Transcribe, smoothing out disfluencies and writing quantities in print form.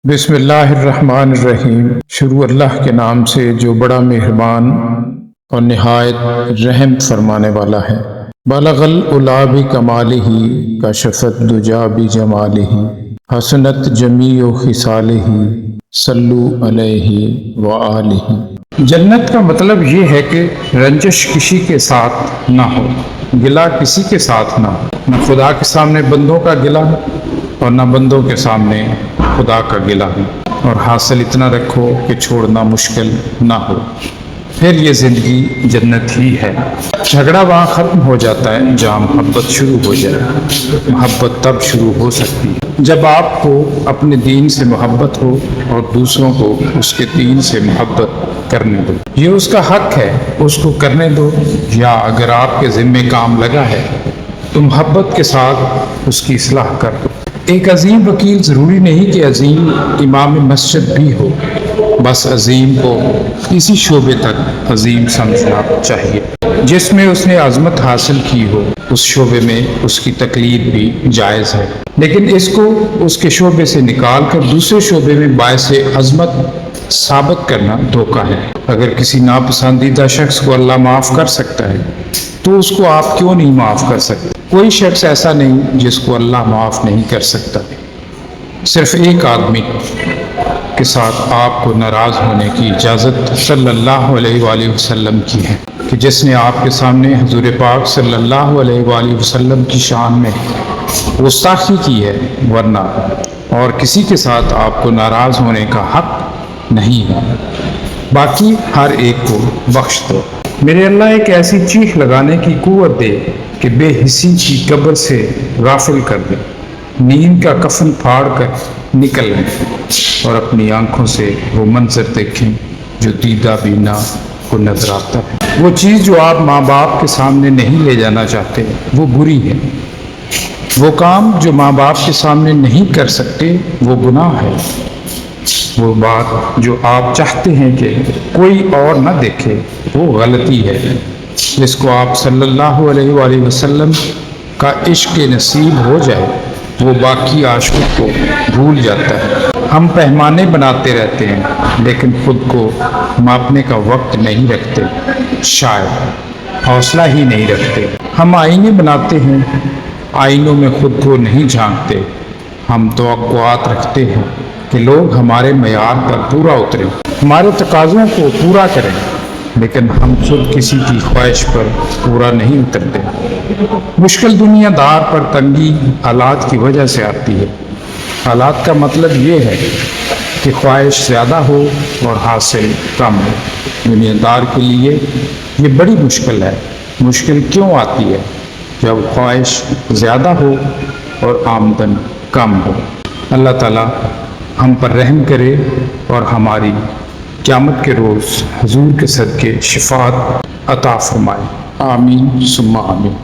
بسم اللہ الرحمن الرحیم۔ شروع اللہ کے نام سے جو بڑا مہربان اور نہایت رحم فرمانے والا ہے۔ بلغ العلا بکمالہ کشفت الدجی بجمالہ حسنت جمیع خصالہ صلو علیہ وآلہ۔ جنت کا مطلب یہ ہے کہ رنجش کسی کے ساتھ نہ ہو، گلہ کسی کے ساتھ نہ ہو، نہ خدا کے سامنے بندوں کا گلہ اور نہ بندوں کے سامنے خدا کا گلہ ہو، اور حاصل اتنا رکھو کہ چھوڑنا مشکل نہ ہو، پھر یہ زندگی جنت ہی ہے۔ جھگڑا وہاں ختم ہو جاتا ہے جہاں محبت شروع ہو جائے۔ محبت تب شروع ہو سکتی ہے جب آپ کو اپنے دین سے محبت ہو اور دوسروں کو اس کے دین سے محبت کرنے دو۔ یہ اس کا حق ہے، اس کو کرنے دو، یا اگر آپ کے ذمے کام لگا ہے تو محبت کے ساتھ اس کی اصلاح کر دو۔ ایک عظیم وکیل ضروری نہیں کہ عظیم امام مسجد بھی ہو، بس عظیم کو اسی شعبے تک عظیم سمجھنا چاہیے جس میں اس نے عظمت حاصل کی ہو۔ اس شعبے میں اس کی تقلید بھی جائز ہے، لیکن اس کو اس کے شعبے سے نکال کر دوسرے شعبے میں باعث عظمت ثابت کرنا دھوکہ ہے۔ اگر کسی ناپسندیدہ شخص کو اللہ معاف کر سکتا ہے تو اس کو آپ کیوں نہیں معاف کر سکتے؟ کوئی شخص ایسا نہیں جس کو اللہ معاف نہیں کر سکتا۔ صرف ایک آدمی کے ساتھ آپ کو ناراض ہونے کی اجازت صلی اللہ علیہ وآلہ وسلم کی ہے کہ جس نے آپ کے سامنے حضور پاک صلی اللہ علیہ وآلہ وسلم کی شان میں گستاخی کی ہے، ورنہ اور کسی کے ساتھ آپ کو ناراض ہونے کا حق نہیں ہے۔ باقی ہر ایک کو بخش دو۔ میرے اللہ ایک ایسی چیخ لگانے کی قوت دے کہ بے حسی کی قبر سے غافل کر دے، نیند کا کفن پھاڑ کر نکل لیں اور اپنی آنکھوں سے وہ منظر دیکھیں جو دیدہ بینا کو نظر آتا ہے۔ وہ چیز جو آپ ماں باپ کے سامنے نہیں لے جانا چاہتے وہ بری ہے۔ وہ کام جو ماں باپ کے سامنے نہیں کر سکتے وہ گناہ ہے۔ وہ بات جو آپ چاہتے ہیں کہ کوئی اور نہ دیکھے وہ غلطی ہے۔ جس کو آپ صلی اللہ علیہ وآلہ وسلم کا عشق نصیب ہو جائے وہ باقی عاشقوں کو بھول جاتا ہے۔ ہم پیمانے بناتے رہتے ہیں لیکن خود کو ماپنے کا وقت نہیں رکھتے، شاید حوصلہ ہی نہیں رکھتے۔ ہم آئینے بناتے ہیں، آئینوں میں خود کو نہیں جھانکتے۔ ہم توقعات رکھتے ہیں کہ لوگ ہمارے معیار پر پورا اتریں، ہمارے تقاضوں کو پورا کریں، لیکن ہم خود کسی کی خواہش پر پورا نہیں اترتے۔ مشکل دنیا دار پر تنگی حالات کی وجہ سے آتی ہے۔ حالات کا مطلب یہ ہے کہ خواہش زیادہ ہو اور حاصل کم ہو۔ دنیا دار کے لیے یہ بڑی مشکل ہے۔ مشکل کیوں آتی ہے؟ جب خواہش زیادہ ہو اور آمدن کم ہو۔ اللہ تعالیٰ ہم پر رحم کرے اور ہماری قیامت کے روز حضور کے صدقے شفاعت عطا فرمائے۔ آمین ثم آمین۔